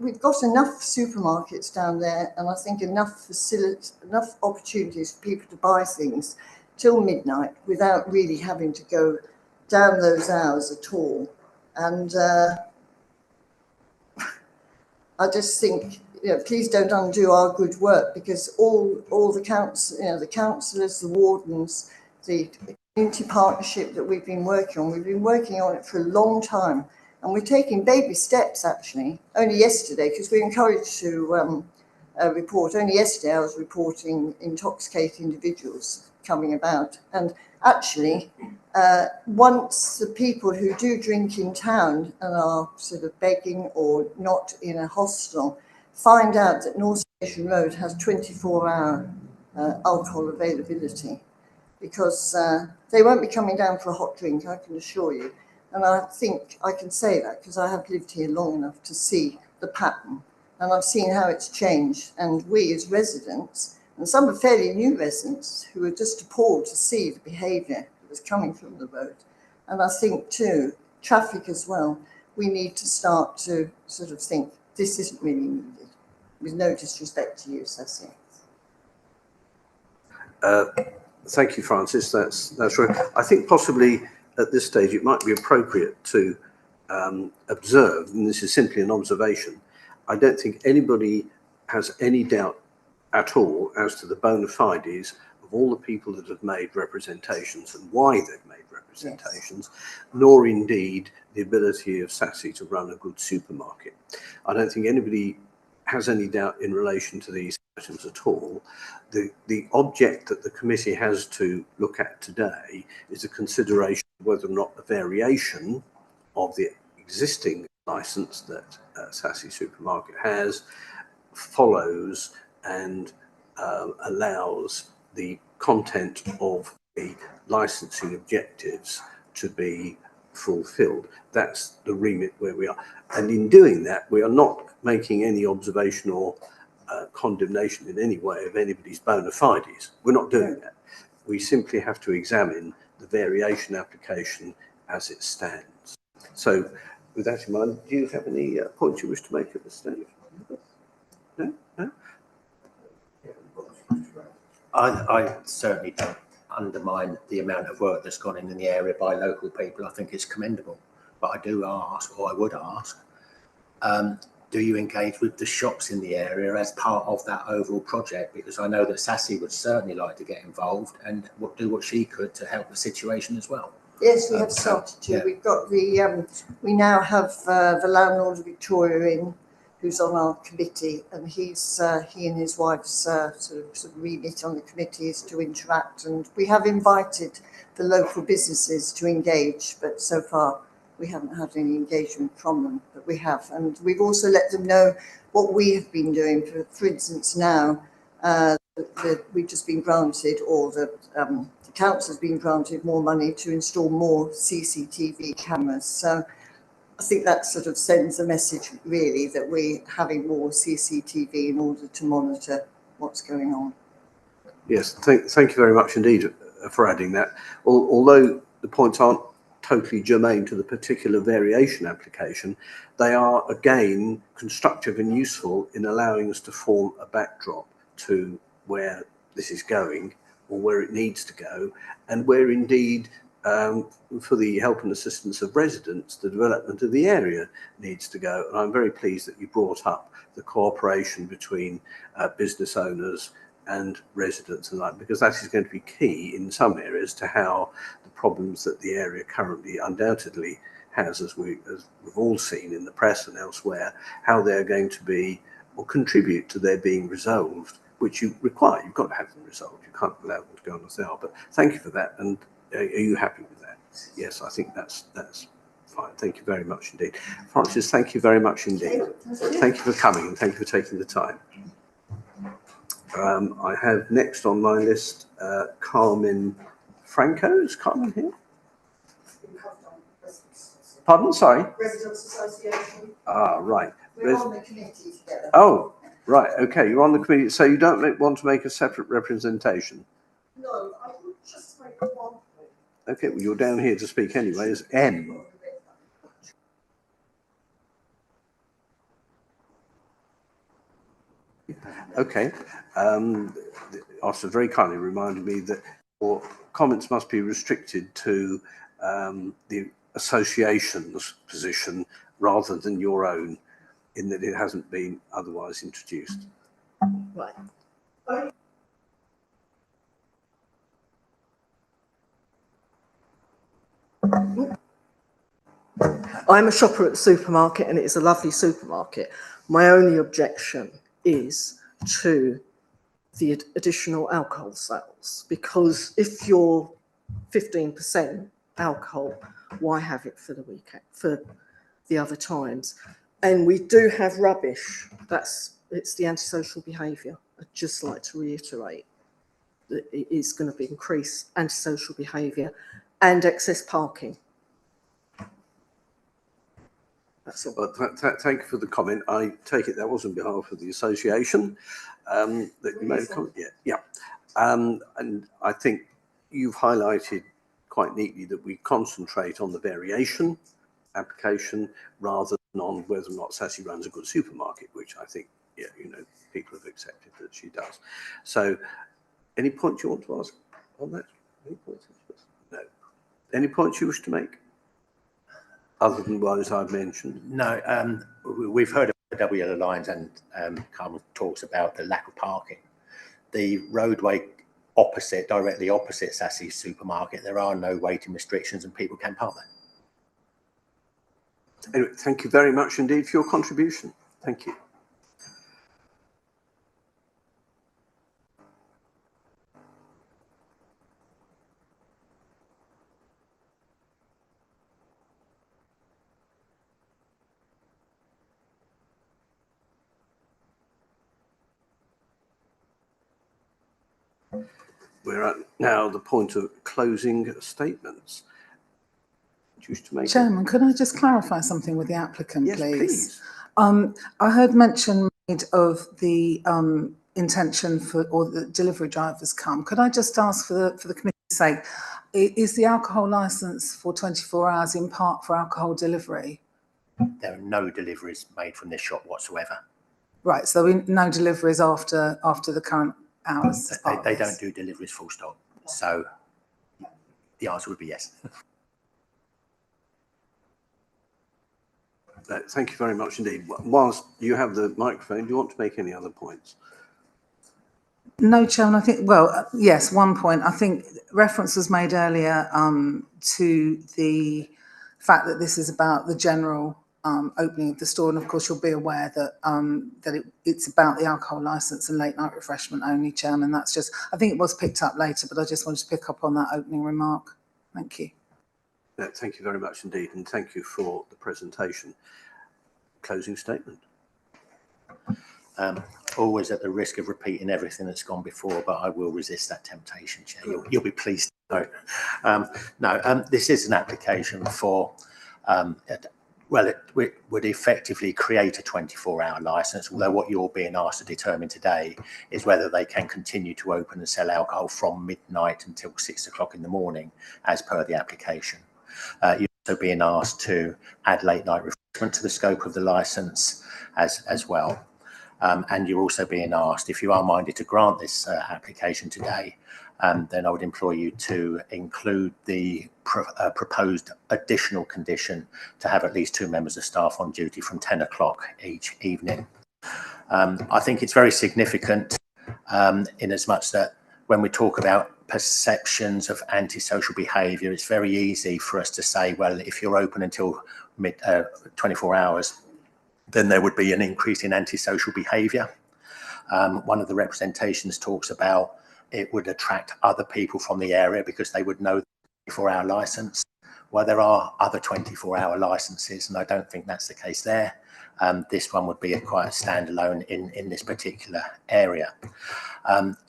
we've got enough supermarkets down there, and I think enough facilities, enough opportunities for people to buy things till midnight without really having to go down those hours at all. And I just think, you know, please don't undo our good work, because all the council, you know, the councillors, the wardens, the community partnership that we've been working on it for a long time, and we're taking baby steps. Actually, only yesterday, because we're encouraged to report. Only yesterday, I was reporting intoxicated individuals coming about, and actually, once the people who do drink in town and are sort of begging or not in a hostel find out that North Station Road has 24-hour alcohol availability, because they won't be coming down for a hot drink, I can assure you. And I think I can say that because I have lived here long enough to see the pattern, and I've seen how it's changed. And we as residents, and some are fairly new residents, who are just appalled to see the behaviour that was coming from the road. And I think too, traffic as well, we need to start to sort of think this isn't really needed, with no disrespect to you, Sassy. Thank you, Francis. That's right. I think possibly at this stage it might be appropriate to observe, and this is simply an observation, I don't think anybody has any doubt at all as to the bona fides of all the people that have made representations and why they've made representations, yes, nor indeed the ability of Sassy to run a good supermarket. I don't think anybody has any doubt in relation to these items at all. The object that the committee has to look at today is a consideration of whether or not a variation of the existing licence that Sassy Supermarket has follows and allows the content of the licensing objectives to be fulfilled. That's the remit where we are. And in doing that, we are not making any observation or condemnation in any way of anybody's bona fides. We're not doing that. We simply have to examine the variation application as it stands. So with that in mind, do you have any points you wish to make at this stage? No? No? I certainly don't undermine the amount of work that's gone in the area by local people. I think it's commendable. But I do ask, or I would ask, do you engage with the shops in the area as part of that overall project? Because I know that Sassy would certainly like to get involved and do what she could to help the situation as well. Yes, we have started to. Yeah. We've got the, we now have the landlord of Victoria in, who's on our committee, and he and his wife's sort of remit on the committee is to interact, and we have invited the local businesses to engage, but so far we haven't had any engagement from them, but we have. And we've also let them know what we have been doing. For instance, now we've just been granted, or the council has been granted more money to install more CCTV cameras. So I think that sort of sends a message, really, that we're having more CCTV in order to monitor what's going on. Yes, thank you very much indeed for adding that. Although the points aren't totally germane to the particular variation application, they are again constructive and useful in allowing us to form a backdrop to where this is going, or where it needs to go, and where indeed for the help and assistance of residents, the development of the area needs to go. And I'm very pleased that you brought up the cooperation between business owners and residents and that, because that is going to be key in some areas to how the problems that the area currently undoubtedly has, as we've all seen in the press and elsewhere, how they're going to be or contribute to their being resolved, which you require. You've got to have them resolved. You can't allow them to go on as they are. But thank you for that. And are you happy with that? Yes, I think that's fine. Thank you very much indeed. Francis, thank you very much indeed. Thank you for coming, and thank you for taking the time. I have next on my list Carmen Franco. Is Carmen here? Pardon? Sorry? Residents Association. Ah, right. We're on the committee together. Oh, right. Okay, you're on the committee. So you don't want to make a separate representation? No, I would just make one point. Okay, well, you're down here to speak anyway as M. Okay. Officer very kindly reminded me that your comments must be restricted to the association's position rather than your own, in that it hasn't been otherwise introduced. Right. I'm a shopper at the supermarket and it's a lovely supermarket. My only objection is to the additional alcohol sales, because if you're 15% alcohol, why have it for the weekend, for the other times? And we do have rubbish. It's the antisocial behaviour. I'd just like to reiterate that it is going to be increased antisocial behaviour and excess parking. That's all. Well, thank you for the comment. I take it that was on behalf of the association that you made a comment. Yeah. And I think you've highlighted quite neatly that we concentrate on the variation application rather than on whether or not Sassy runs a good supermarket, which I think, yeah, people have accepted that she does. So, any points you want to ask on that? Any points? No. Any points you wish to make? Other than those I've mentioned? No, we've heard of the Double Yellow Lines and Carmen talks about the lack of parking. The roadway directly opposite Sassy's supermarket, there are no waiting restrictions and people can park there. Anyway, thank you very much indeed for your contribution. Thank you. We're at now the point of closing statements. Do you wish to make Chairman, could I just clarify something with the applicant, Yes, please. I heard mention made of the intention or the delivery drivers come. Could I just ask for the committee's sake, is the alcohol licence for 24 hours in part for alcohol delivery? There are no deliveries made from this shop whatsoever. Right, so no deliveries after the current hours? They don't do deliveries full stop. So the answer would be yes. Thank you very much indeed. Whilst you have the microphone, do you want to make any other points? No, Chairman, I think, well, yes, one point. I think reference was made earlier to the fact that this is about the general opening of the store. And of course, you'll be aware that it's about the alcohol licence and late night refreshment only, Chairman. That's just, I think it was picked up later, but I just wanted to pick up on that opening remark. Thank you. Thank you very much indeed. And thank you for the presentation. Closing statement. Always at the risk of repeating everything that's gone before, but I will resist that temptation, Chair. You'll be pleased to know. This is an application for, well, it would effectively create a 24-hour licence, although what you're being asked to determine today is whether they can continue to open and sell alcohol from midnight until 6 o'clock in the morning, as per the application. You're also being asked to add late night refreshment to the scope of the licence as well. And you're also being asked, if you are minded to grant this application today, then I would implore you to include the proposed additional condition to have at least 2 members of staff on duty from 10 o'clock each evening. I think it's very significant in as much that when we talk about perceptions of antisocial behaviour, it's very easy for us to say, well, if you're open until 24 hours, then there would be an increase in antisocial behaviour. One of the representations talks about it would attract other people from the area because they would know the 24-hour licence. Well, there are other 24-hour licences, and I don't think that's the case there. This one would be quite a standalone in this particular area.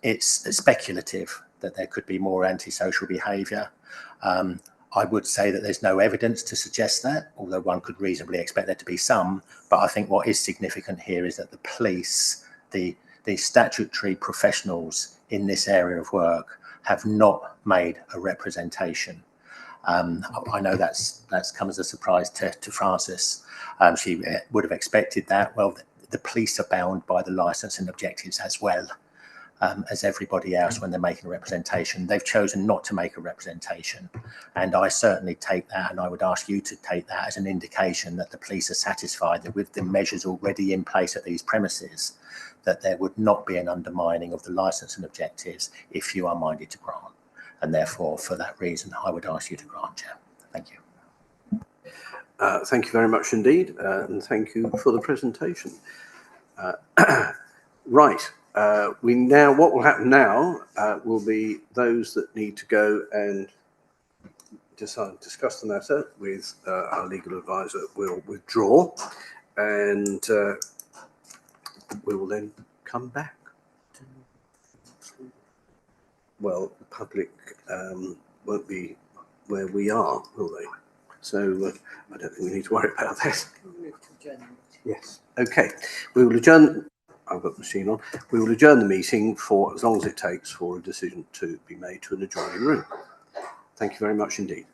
It's speculative that there could be more antisocial behaviour. I would say that there's no evidence to suggest that, although one could reasonably expect there to be some. But I think what is significant here is that the police, the statutory professionals in this area of work, have not made a representation. I know that's come as a surprise to Frances. She would have expected that. Well, the police are bound by the licence and objectives as well as everybody else when they're making a representation. They've chosen not to make a representation, and I certainly take that, and I would ask you to take that as an indication that the police are satisfied that with the measures already in place at these premises, that there would not be an undermining of the licence and objectives if you are minded to grant. And therefore, for that reason, I would ask you to grant, Chair. Thank you. Thank you very much indeed, and thank you for the presentation. Right. What will happen now will be those that need to go and discuss the matter with our legal advisor will withdraw, and we will then come back. Well, the public won't be where we are, will they? So I don't think we need to worry about that. Yes. Okay. We will adjourn. I've got the machine on. We will adjourn the meeting for as long as it takes for a decision to be made to an adjoining room. Thank you very much indeed.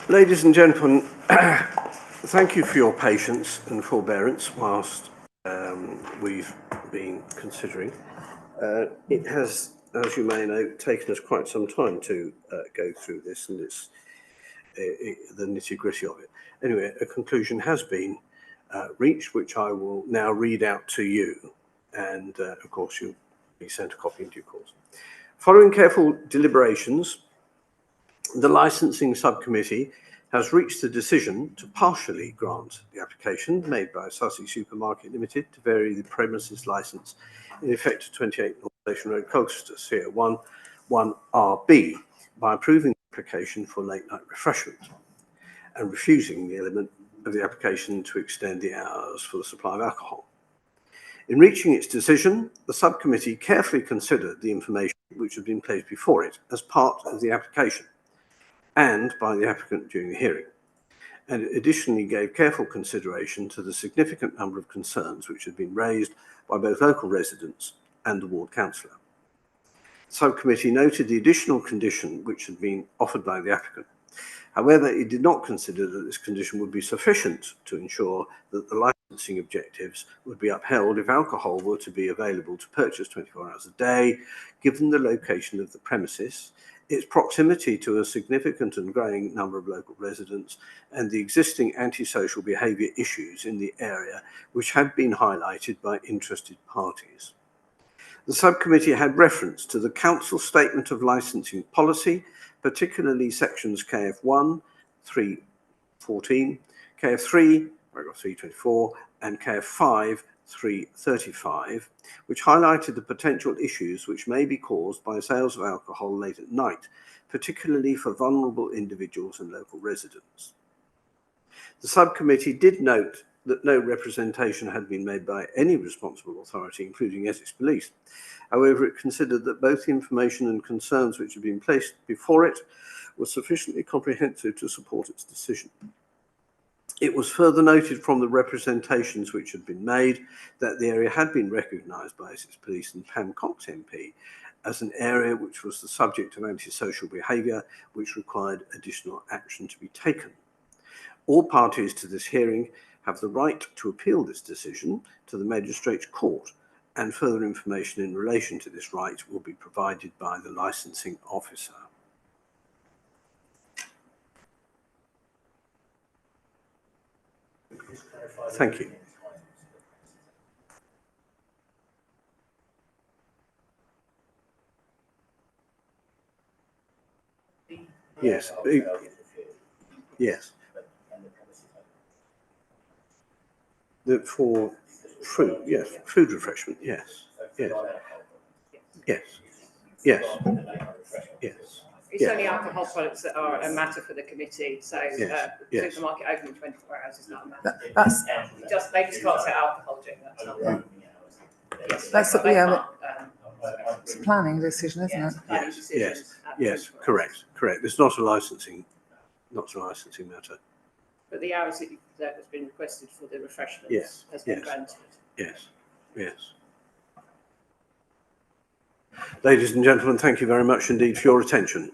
Ladies and gentlemen, thank you for your patience and forbearance whilst we've been considering. It has, as you may know, taken us quite some time to go through this, and it's the nitty-gritty of it. Anyway, a conclusion has been reached, which I will now read out to you, and of course you'll be sent a copy in due course. Following careful deliberations, the licensing subcommittee has reached the decision to partially grant the application made by Sussex Supermarket Limited to vary the premises licence in effect to 28 North Station Road, Colchester, CO1 1RB, by approving the application for late night refreshment and refusing the element of the application to extend the hours for the supply of alcohol. In reaching its decision, the subcommittee carefully considered the information which had been placed before it as part of the application and by the applicant during the hearing, and additionally gave careful consideration to the significant number of concerns which had been raised by both local residents and the ward councillor. The subcommittee noted the additional condition which had been offered by the applicant. However, it did not consider that this condition would be sufficient to ensure that the licensing objectives would be upheld if alcohol were to be available to purchase 24 hours a day, given the location of the premises, its proximity to a significant and growing number of local residents, and the existing antisocial behaviour issues in the area which had been highlighted by interested parties. The subcommittee had reference to the Council Statement of Licensing Policy, particularly sections KF1, 314, KF3, paragraph 324, and KF5, 335, which highlighted the potential issues which may be caused by sales of alcohol late at night, particularly for vulnerable individuals and local residents. The subcommittee did note that no representation had been made by any responsible authority, including Essex Police. However, it considered that both the information and concerns which had been placed before it were sufficiently comprehensive to support its decision. It was further noted from the representations which had been made that the area had been recognised by Essex Police and Pam Cox MP as an area which was the subject of antisocial behaviour which required additional action to be taken. All parties to this hearing have the right to appeal this decision to the Magistrates' Court, and further information in relation to this right will be provided by the licensing officer. Thank you. Yes. Yes. For food, yes, food refreshment, yes, yes, yes, yes, yes. It's only alcohol products that are a matter for the committee, so Yes. supermarket open 24 hours is not a matter. That's They just can't sell alcohol during that time. Yes, That's but they yeah, can't, it's a planning decision, isn't it? planning Yes, decisions at Yes, 24 hours. correct. It's not a licensing matter. But the hours that has been requested for the refreshments Yes, has been yes. granted. Yes, yes. Ladies and gentlemen, thank you very much indeed for your attention.